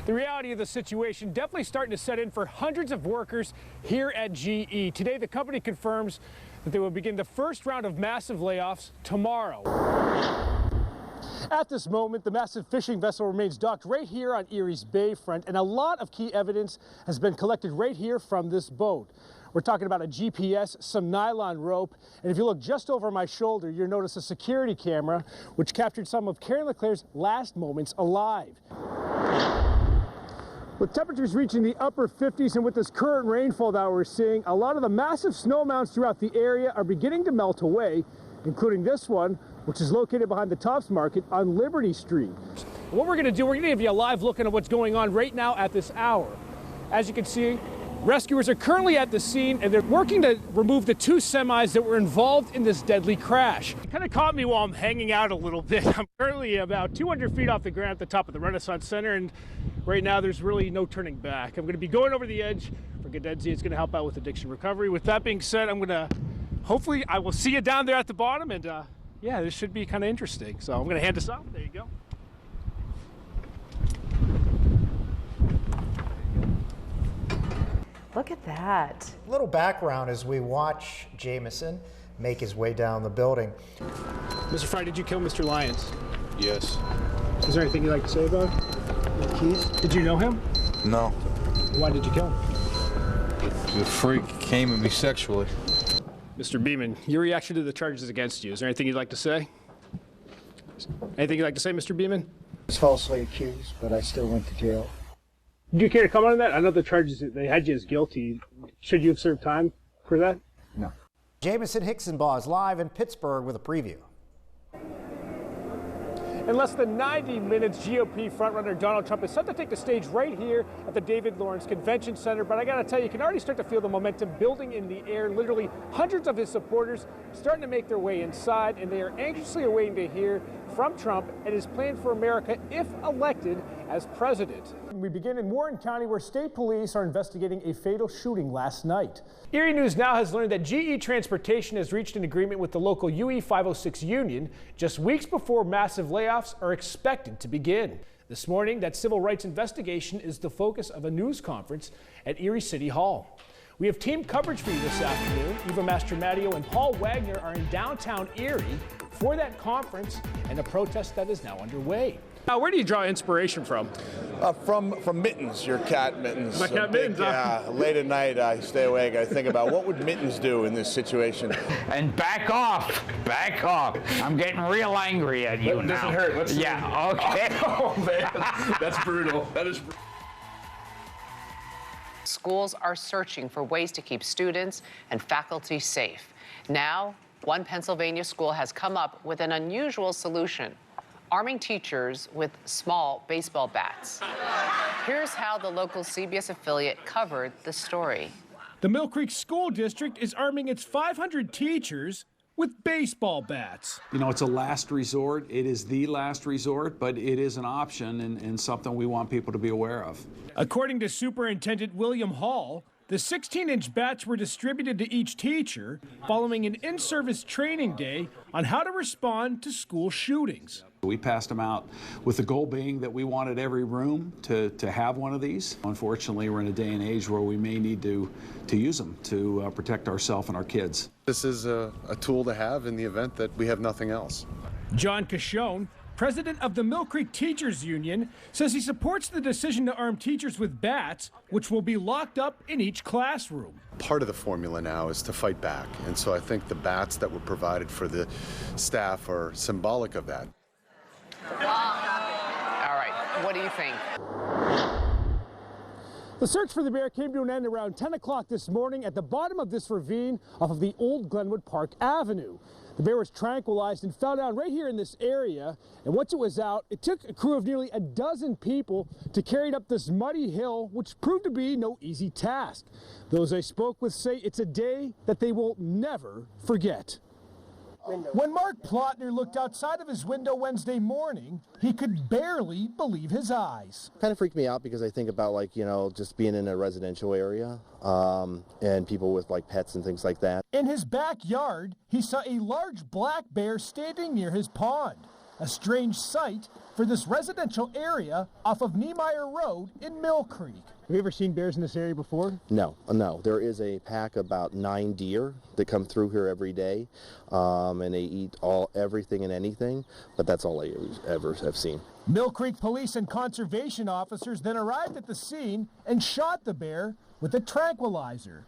The reality of the situation definitely starting to set in for hundreds of workers here at GE. Today, the company confirms that they will begin the first round of massive layoffs tomorrow. At this moment, the massive fishing vessel remains docked right here on Erie's bayfront, and a lot of key evidence has been collected right here from this boat. We're talking about a GPS, some nylon rope, and if you look just over my shoulder, you'll notice a security camera which captured some of Karen LeClaire's last moments alive. With temperatures reaching the upper 50s and with this current rainfall that we're seeing, a lot of the massive snow mounds throughout the area are beginning to melt away, including this one, which is located behind the Tops Market on Liberty Street. What we're going to do, we're going to give you a live look into what's going on right now at this hour. As you can see, rescuers are currently at the scene and they're working to remove the two semis that were involved in this deadly crash. It kind of caught me while I'm hanging out a little bit. I'm currently about 200 feet off the ground at the top of the Renaissance Center, and right now there's really no turning back. I'm going to be going over the edge for Gadenzi. It's going to help out with addiction recovery. With that being said, hopefully I will see you down there at the bottom, and yeah, this should be kind of interesting. So I'm going to hand this off. There you go. Look at that. A little background as we watch Jamison make his way down the building. Mr. Fry, did you kill Mr. Lyons? Yes. Is there anything you'd like to say about it? Keys? Did you know him? No. Why did you kill him? The freak came at me sexually. Mr. Beeman, your reaction to the charges against you, is there anything you'd like to say? Anything you'd like to say, Mr. Beeman? I was falsely accused, but I still went to jail. Do you care to comment on that? I know the charges, they had you as guilty. Should you have served time for that? No. Jamison Hixenbaugh is live in Pittsburgh with a preview. In less than 90 minutes, GOP frontrunner Donald Trump is set to take the stage right here at the David Lawrence Convention Center. But I got to tell you, you can already start to feel the momentum building in the air. Literally hundreds of his supporters starting to make their way inside, and they are anxiously awaiting to hear from Trump and his plan for America if elected as president. We begin in Warren County, where state police are investigating a fatal shooting last night. Erie News Now has learned that GE Transportation has reached an agreement with the local UE 506 union just weeks before massive layoffs are expected to begin. This morning, that civil rights investigation is the focus of a news conference at Erie City Hall. We have team coverage for you this afternoon. Eva Mastromattio and Paul Wagner are in downtown Erie for that conference and a protest that is now underway. Now, where do you draw inspiration from? From Mittens, your cat Mittens. My cat Mittens, Yeah, late at night I stay awake. I think about what would Mittens do in this situation. And back off, back off. I'm getting real angry at you now. Doesn't hurt. Let's yeah, okay. Oh man, that's brutal. That is brutal. Schools are searching for ways to keep students and faculty safe. Now, one Pennsylvania school has come up with an unusual solution: arming teachers with small baseball bats. Here's how the local CBS affiliate covered the story. The Mill Creek School District is arming its 500 teachers with baseball bats. You know, it's a last resort. It is the last resort, but it is an option and something we want people to be aware of. According to Superintendent William Hall, the 16-inch bats were distributed to each teacher following an in-service training day on how to respond to school shootings. We passed them out with the goal being that we wanted every room to have one of these. Unfortunately, we're in a day and age where we may need to use them to protect ourselves and our kids. This is a tool to have in the event that we have nothing else. John Cashone, president of the Mill Creek Teachers Union, says he supports the decision to arm teachers with bats, which will be locked up in each classroom. Part of the formula now is to fight back, and so I think the bats that were provided for the staff are symbolic of that. All right, what do you think? The search for the bear came to an end around 10 o'clock this morning at the bottom of this ravine off of the old Glenwood Park Avenue. The bear was tranquilized and fell down right here in this area, and once it was out, it took a crew of nearly a dozen people to carry it up this muddy hill, which proved to be no easy task. Those I spoke with say it's a day that they will never forget. When Mark Plotner looked outside of his window Wednesday morning, he could barely believe his eyes. Kind of freaked me out because I think about, like, you know, just being in a residential area and people with like pets and things like that. In his backyard, he saw a large black bear standing near his pond. a strange sight for this residential area off of Niemeyer Road in Mill Creek. Have you ever seen bears in this area before? No. There is a pack of about 9 deer that come through here every day, and they eat everything and anything, but that's all I ever have seen. Mill Creek police and conservation officers then arrived at the scene and shot the bear with a tranquilizer.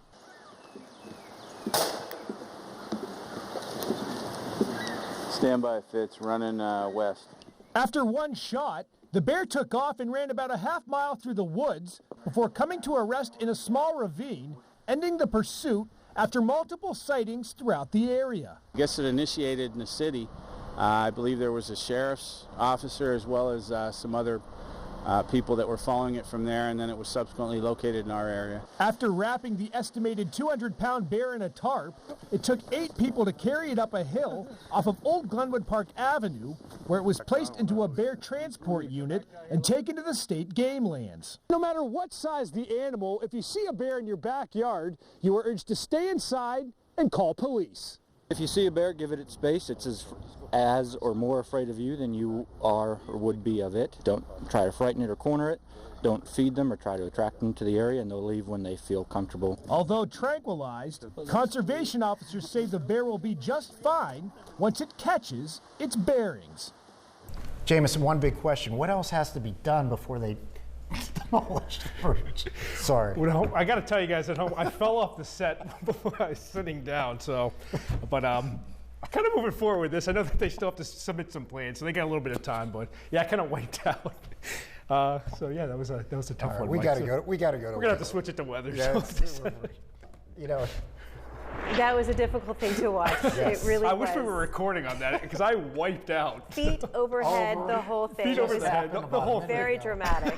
Standby Fitz, running west. After one shot, the bear took off and ran about a half-mile through the woods before coming to a rest in a small ravine, ending the pursuit after multiple sightings throughout the area. I guess it initiated in the city. I believe there was a sheriff's officer as well as some other people that were following it from there, and then it was subsequently located in our area. After wrapping the estimated 200-pound bear in a tarp, it took 8 people to carry it up a hill off of Old Glenwood Park Avenue, where it was placed into a bear transport unit and taken to the state game lands. No matter what size the animal, if you see a bear in your backyard, you are urged to stay inside and call police. If you see a bear, give it its space. It's as or more afraid of you than you are or would be of it. Don't try to frighten it or corner it. Don't feed them or try to attract them to the area, and they'll leave when they feel comfortable. Although tranquilized, conservation officers say the bear will be just fine once it catches its bearings. Jamison, one big question. What else has to be done before they demolish the birds? Sorry. Well, I got to tell you guys at home, I fell off the set before I was sitting down, so, but kind of moving forward with this. I know that they still have to submit some plans, so they got a little bit of time, but yeah, I kind of wiped out. So yeah, that was a tough one. We got to go. We got to go. We're gonna have to switch it to weather. Yeah, you know. That was a difficult thing to watch. Yes. It really was. I wish we were recording on that because I wiped out. Feet overhead, the whole thing. Feet over the head, the whole thing. Very dramatic.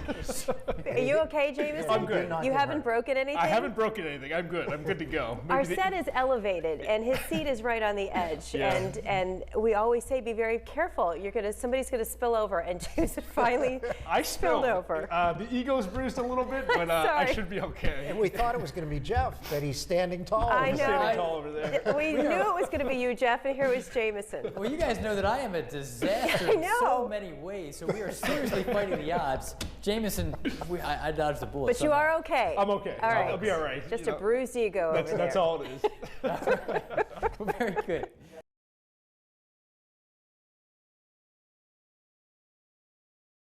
Are you okay, Jamison? I'm good. You haven't broken anything? I haven't broken anything. I'm good. I'm good to go. Our set is elevated, and his seat is right on the edge. Yeah. And we always say, be very careful. Somebody's gonna spill over, and Jamison finally spilled over. The ego's bruised a little bit, but I should be okay. And we thought it was going to be Jeff, that he's standing tall. I know. Standing tall over there. We knew it was going to be you, Jeff, and here was Jamison. Well, you guys know that I am a disaster in so many ways, so we are seriously fighting the odds. Jamison, I dodged the bullet. But you are okay. I'm okay. All right. I'll be all right. Just a bruised ego over there. That's all it is. Very good.